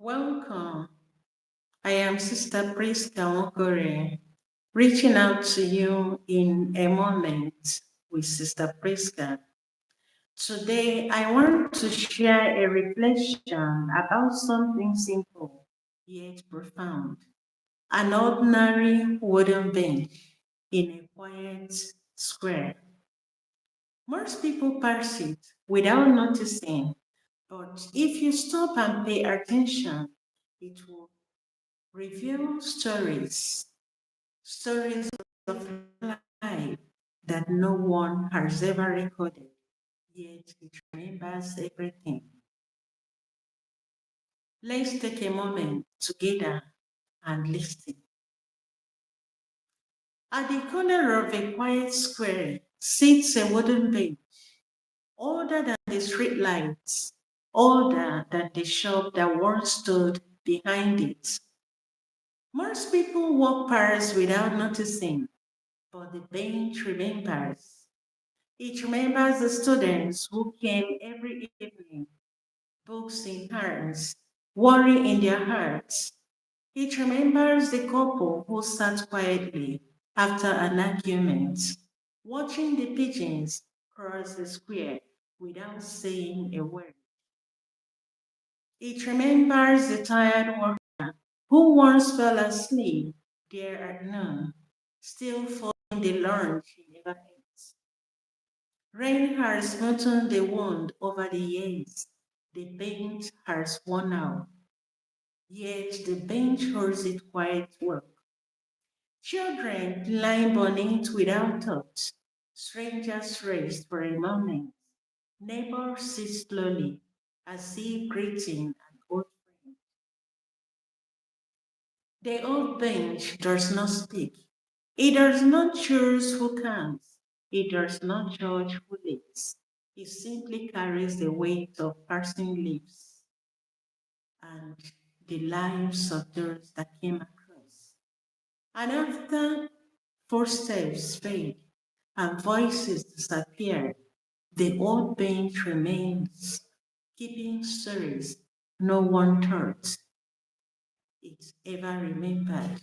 Welcome. I am Sister Prisca Nwokorie, reaching out to you in a moment with Sister Prisca. Today, I want to share a reflection about something simple yet profound. An ordinary wooden bench in a quiet square. Most people pass it without noticing, but if you stop and pay attention, it will reveal stories of life that no one has ever recorded, yet it remembers everything. Let's take a moment together and listen. At the corner of a quiet square sits a wooden bench, older than the street lights, older than the shop that once stood behind it. Most people walk past without noticing, but the bench remembers. It remembers the students who came every evening, books in hands, worry in their hearts. It remembers the couple who sat quietly after an argument, watching the pigeons cross the square without saying a word. It remembers the tired worker who once fell asleep there at noon, still following the lunch he never ate. Rain has smoothened the wound over the years. The paint has worn out, yet the bench holds it quiet work. Children lie on it without thought. Strangers rest for a moment. Neighbors sit slowly, as if greeting an old friend. The old bench does not speak. It does not choose who comes. It does not judge who leads. It simply carries the weight of passing leaves and the lives of those that came across. And after footsteps fade and voices disappear, the old bench remains, keeping stories no one thought it ever remembered.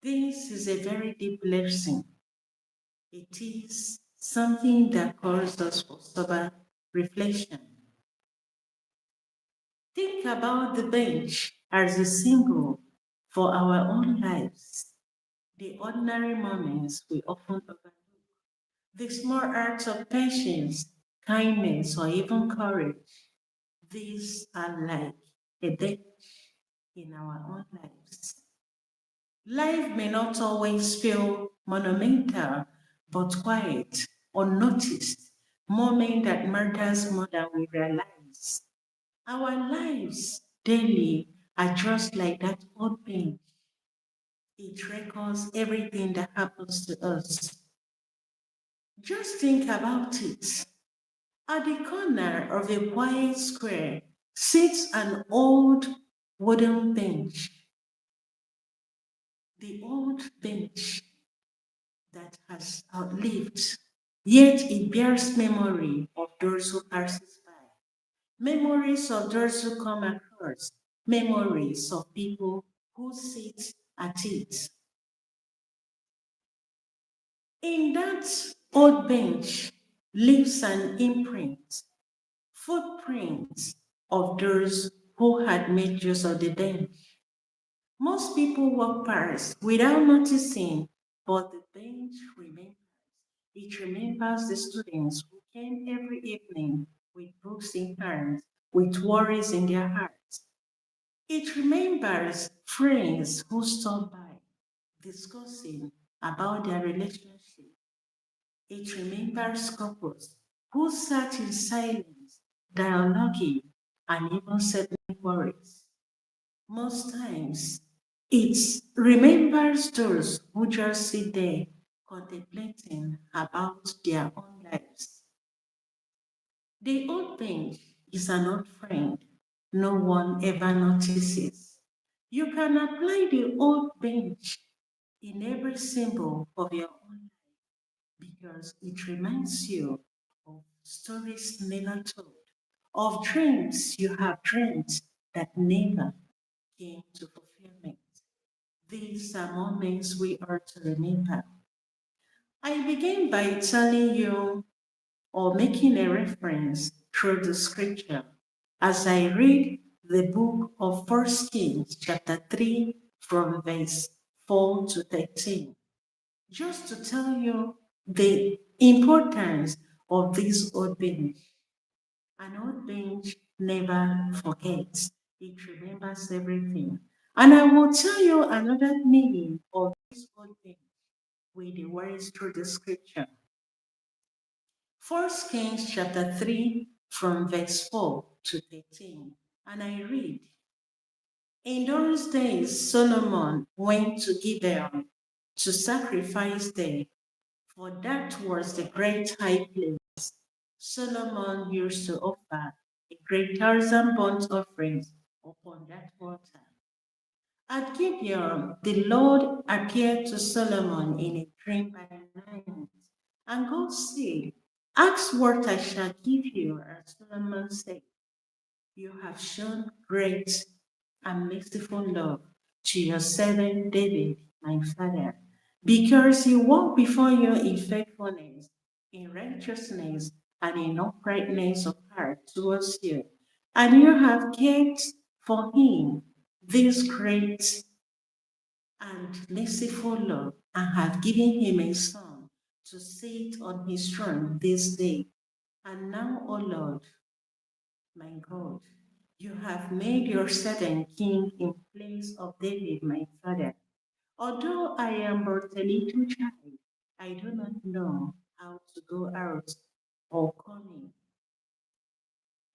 This is a very deep lesson. It is something that calls us for sober reflection. Think about the bench as a symbol for our own lives, the ordinary moments we often overlook, the small acts of patience, kindness, or even courage. These are like a bench in our own lives. Life may not always feel monumental, but quiet, unnoticed, moment that matters more than we realize. Our lives daily are just like that old bench. It records everything that happens to us. Just think about it. At the corner of a quiet square sits an old wooden bench. The old bench that has outlived, yet it bears memory of those who passes by. Memories of those who come across, memories of people who sit at it. In that old bench lives an imprint, footprints of those who had made use of the bench. Most people walk past without noticing, but the bench remembers. It remembers the students who came every evening with books in hand, with worries in their hearts. It remembers friends who stopped by discussing about their relationship. It remembers couples who sat in silence, dialoguing, and even settling worries. Most times, it remembers those who just sit there contemplating about their own lives. The old bench is an old friend no one ever notices. You can apply the old bench in every symbol of your own life because it reminds you of stories never told, Of dreams you have dreamed that never came to fulfillment. These are moments we are to remember. I begin by telling you or making a reference through the scripture as I read the book of 1 Kings, chapter 3, from verse 4 to 13. Just to tell you the importance of this old bench. An old bench never forgets, it remembers everything. And I will tell you another meaning of this old bench with the words through the scripture. 1 Kings chapter 3 from verse 4 to 13. And I read, in those days Solomon went to Gibeon to sacrifice there, for that was the great high place. Solomon used to offer a great thousand burnt offerings upon that altar. At Gibeon, the Lord appeared to Solomon in a dream by night, and God said, ask what I shall give you. And Solomon said, you have shown great and merciful love to your servant David, my father, because he walked before you in faithfulness, in righteousness, and in uprightness of heart towards you. And you have kept for him this great and merciful love, and have given him a son to sit on his throne this day. And now, O Lord, my God, you have made your servant king in place of David, my father. Although I am but a little child, I do not know how to go out or come in.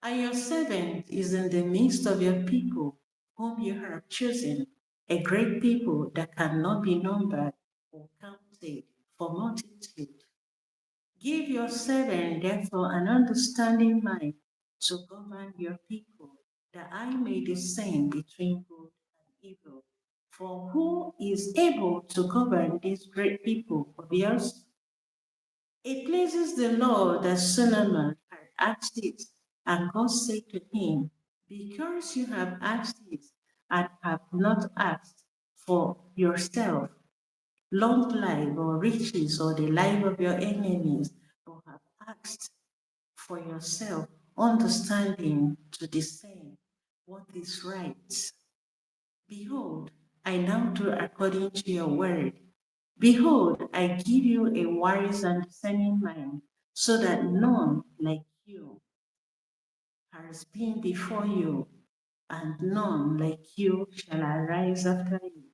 And your servant is in the midst of your people, whom you have chosen, a great people that cannot be numbered or counted for multitude. Give your servant, therefore, an understanding mind to govern your people, that I may discern between good and evil. For who is able to govern this great people of yours? It pleases the Lord that Solomon had asked it, and God said to him, because you have asked it and have not asked for yourself long life or riches or the life of your enemies, but have asked for yourself understanding to discern what is right. Behold, I now do according to your word. Behold, I give you a wise and discerning mind, so that none like you has been before you, and none like you shall arise after you.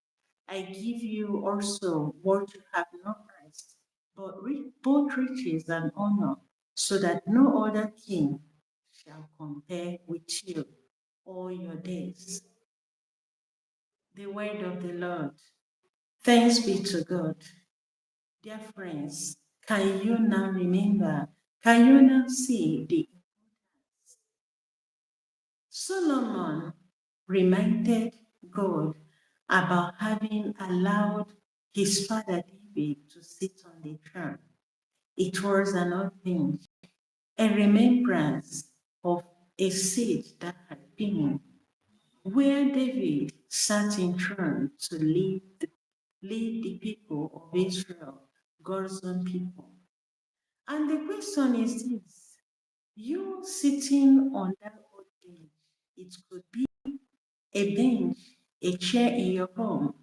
I give you also what you have not asked, but both riches and honor, so that no other king shall compare with you all your days. The word of the Lord. Thanks be to God. Dear friends, can you now remember? Can you now see the Solomon reminded God about having allowed his father David to sit on the throne. It was an odd thing, a remembrance of a seat that had been where David sat in throne to lead the people of Israel, God's own people. And the question is this, you sitting on that old bench, it could be a bench, a chair in your home.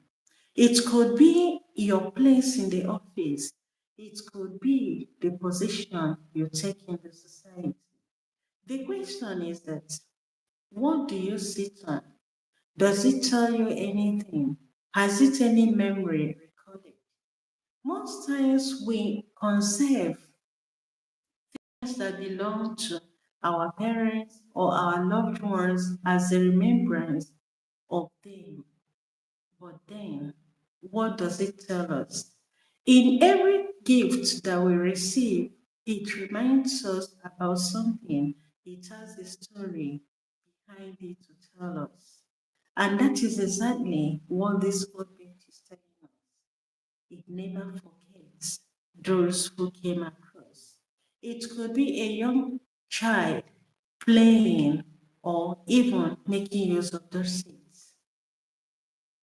It could be your place in the office. It could be the position you take in the society. The question is that, what do you sit on? Does it tell you anything? Has it any memory recorded? Most times we conserve things that belong to our parents or our loved ones as a remembrance of them. But then, what does it tell us? In every gift that we receive, it reminds us about something. It has a story behind it to tell us. And that is exactly what this old page is telling us. It never forgets those who came across. It could be a young child playing, or even making use of those seats.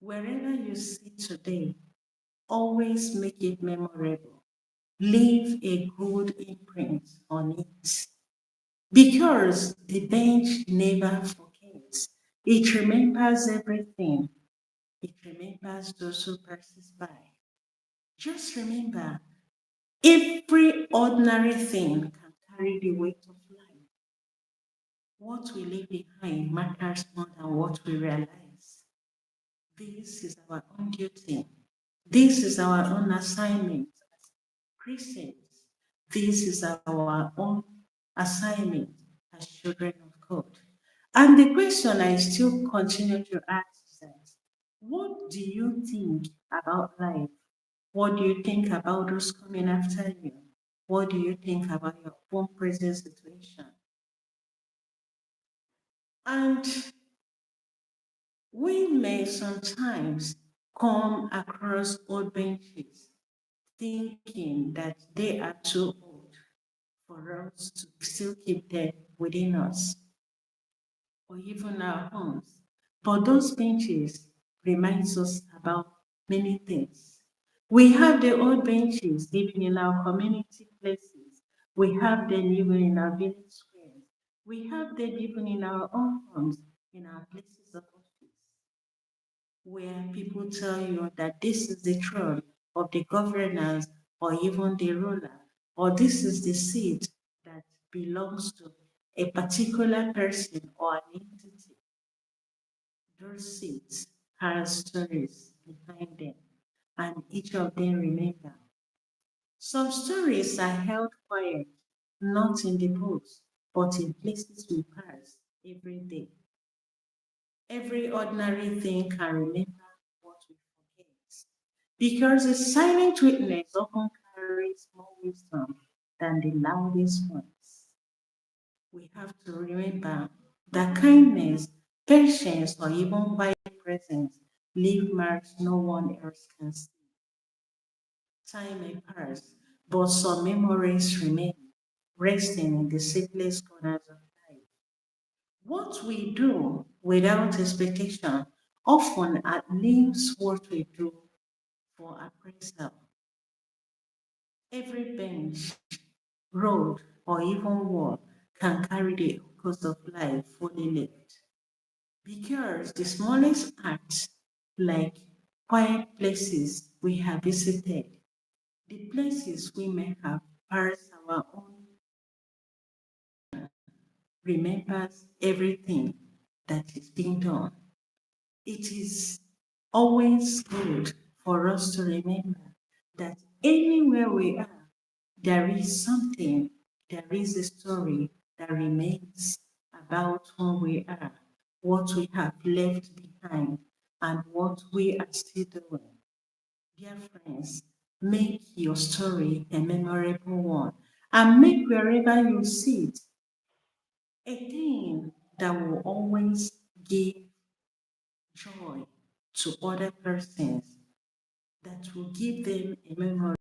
Wherever you sit today, always make it memorable. Leave a good imprint on it. Because the bench never forgets. It remembers everything. It remembers those who passes by. Just remember, every ordinary thing can carry the weight of life. What we leave behind matters more than what we realize. This is our own duty. This is our own assignment as Christians. This is our own assignment as children of God. And the question I still continue to ask is that, what do you think about life? What do you think about those coming after you? What do you think about your own present situation? And we may sometimes come across old benches thinking that they are too old for us to still keep them within us or even our homes. But those benches reminds us about many things. We have the old benches even in our community places. We have them even in our village squares. We have them even in our own homes, in our places of office, where people tell you that this is the throne of the governors or even the ruler, or this is the seat that belongs to a particular person or an entity. Those seats have stories behind them, and each of them remember. Some stories are held quiet, not in the books, but in places we pass every day. Every ordinary thing can remember what we forget. Because a silent witness often carries more wisdom than the loudest ones. We have to remember that kindness, patience, or even quiet presence leave marks no one else can see. Time may pass, but some memories remain, resting in the safest corners of life. What we do without expectation often outlives what we do for appraisal. Every bench, road, or even wall can carry the echoes of life fully lived. Because the smallest acts, like quiet places we have visited, the places we may have passed our own, remembers everything that is being done. It is always good for us to remember that anywhere we are, there is something, there is a story that remains about who we are, what we have left behind, and what we are still doing. Dear friends, make your story a memorable one and make wherever you sit a thing that will always give joy to other persons, that will give them a memory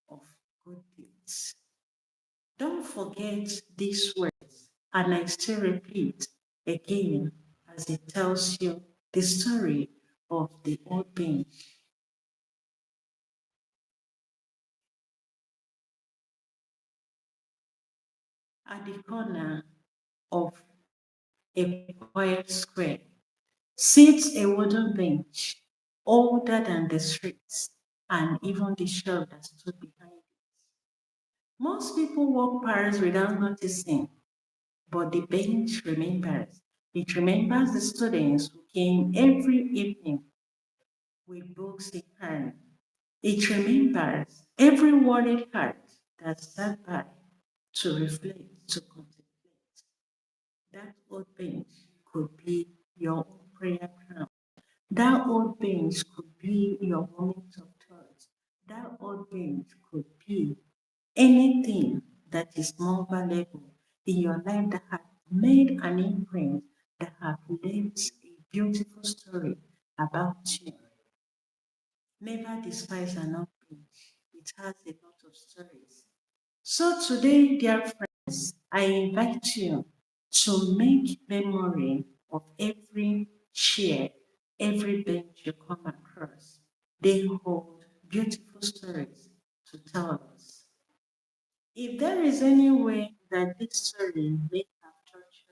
of good deeds. Don't forget these words, and I still repeat again as it tells you the story of the old bench at the corner of a quiet square. Sits a wooden bench, older than the streets and even the shelf that stood behind it. Most people walk past without noticing, but the bench remembers. It remembers the students who came every evening with books in hand. It remembers every worried heart that sat by to reflect, to contemplate. That old bench could be your own prayer ground. That old bench could be your moment of thought. That old bench could be anything that is more valuable in your life that has made an imprint, that have left a beautiful story about you. Never despise an old bench. It has a lot of stories. So today, dear friends, I invite you to make memory of every chair, every bench you come across. They hold beautiful stories to tell us. If there is any way that this story may have touched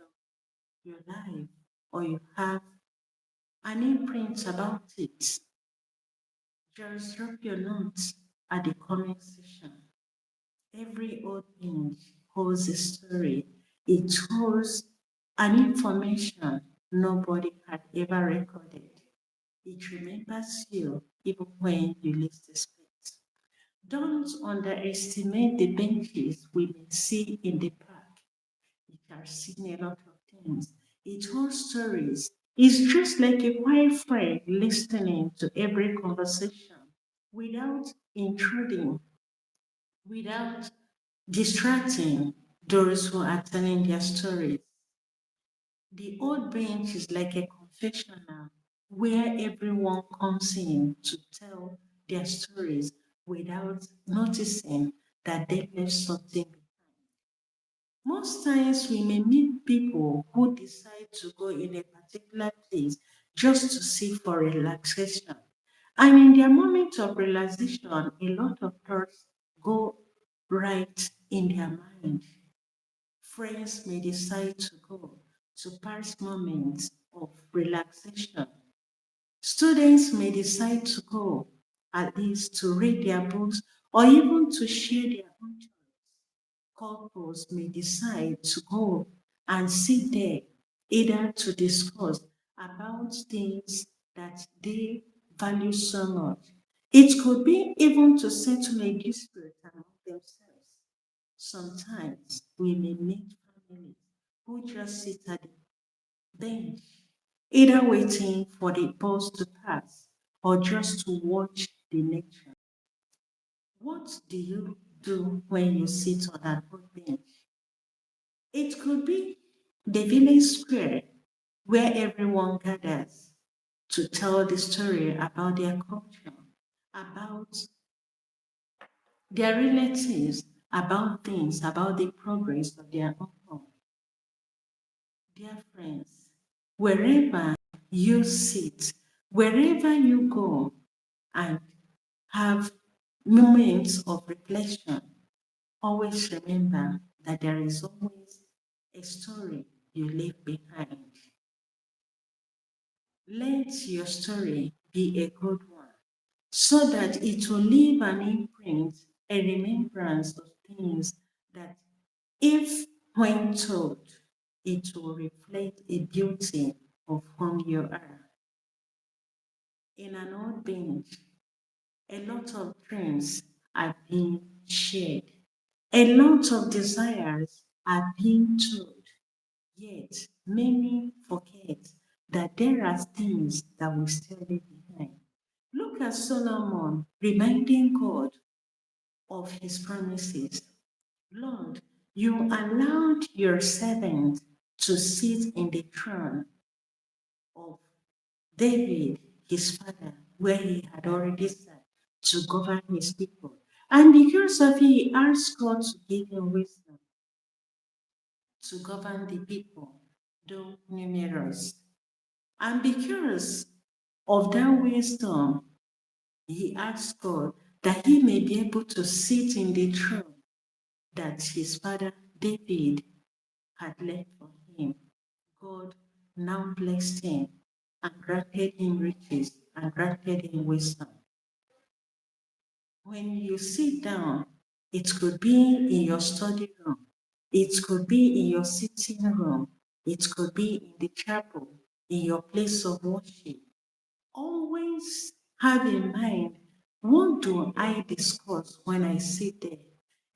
your life or you have an imprint about it, just drop your notes at the comment section. Every old image holds a story. It holds an information nobody had ever recorded. It remembers you even when you least expect. Don't underestimate the benches we may see in the park. It has seen a lot of things. It holds stories. It's just like a quiet friend listening to every conversation without intruding, without distracting those who are telling their stories. The old bench is like a confessional where everyone comes in to tell their stories without noticing that they left something behind. Most times we may meet people who decide to go in a particular place just to sit for relaxation. And in their moment of relaxation, a lot of thoughts go right in their mind. Friends may decide to go to pass moments of relaxation. Students may decide to go at least to read their books or even to share their own thoughts. Couples may decide to go and sit there either to discuss about things that they value so much. It could be even to settle a dispute among themselves. Sometimes we may meet families who just sit at the bench, either waiting for the bus to pass or just to watch the nature. What do you do when you sit on an old bench? It could be the village square where everyone gathers to tell the story about their culture, about their relatives, about things, about the progress of their own home. Dear friends, wherever you sit, wherever you go and have moments of reflection, always remember that there is always a story you leave behind. Let your story be a good one so that it will leave an imprint, a remembrance of things that, if when told, it will reflect a beauty of whom you are. In an old bench, a lot of dreams are being shared, a lot of desires are being told. Yet, many forget that there are things that we still leave behind. Look at Solomon reminding God of his promises. Lord, you allowed your servant to sit in the throne of David, his father, where he had already sat to govern his people. And because of it, he asked God to give him wisdom to govern the people, though numerous. And because of that wisdom, he asked God that he may be able to sit in the throne that his father David had left for him. God now blessed him and granted him riches and granted him wisdom. When you sit down, it could be in your study room, it could be in your sitting room, it could be in the chapel, in your place of worship. Always have in mind, what do I discuss when I sit there?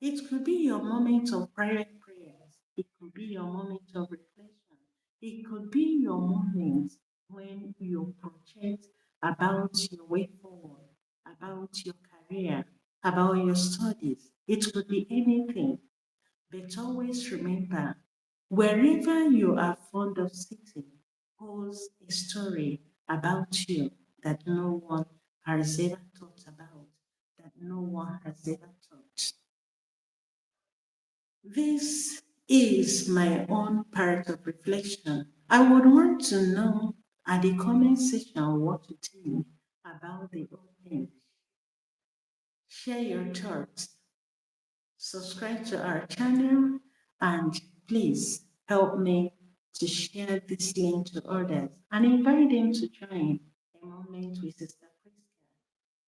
It could be your moment of private prayers. It could be your moment of reflection. It could be your moment when you project about your way forward, about your career, about your studies. It could be anything. But always remember, wherever you are fond of sitting holds a story about you that no one has ever thought about, that no one has ever thought. This is my own part of reflection. I would want to know at the comment section what you think about the whole thing. Share your thoughts, subscribe to our channel, and please help me to share this link to others and invite them to join a moment with Sister Prisca.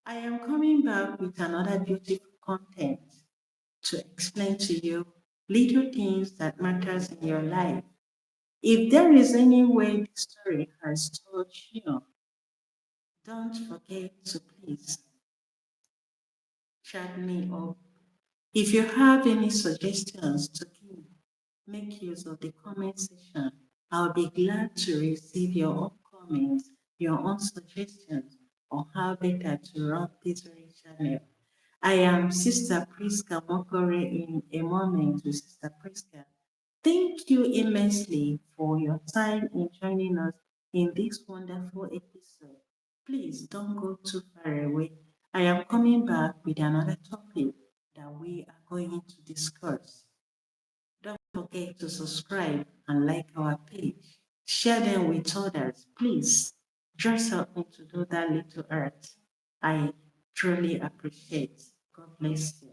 I am coming back with another beautiful content to explain to you little things that matters in your life. If there is any way the story has touched you, don't forget to please chat me up. If you have any suggestions to give, make use of the comment section. I'll be glad to receive your own comments, your own suggestions on how better to run this very channel. I am Sister Prisca Nwokorie in a moment with Sister Prisca. Thank you immensely for your time in joining us in this wonderful episode. Please don't go too far away. I am coming back with another topic that we are going to discuss. Don't forget to subscribe and like our page. Share them with others. Please just help me to do that little art. I truly appreciate. God bless you.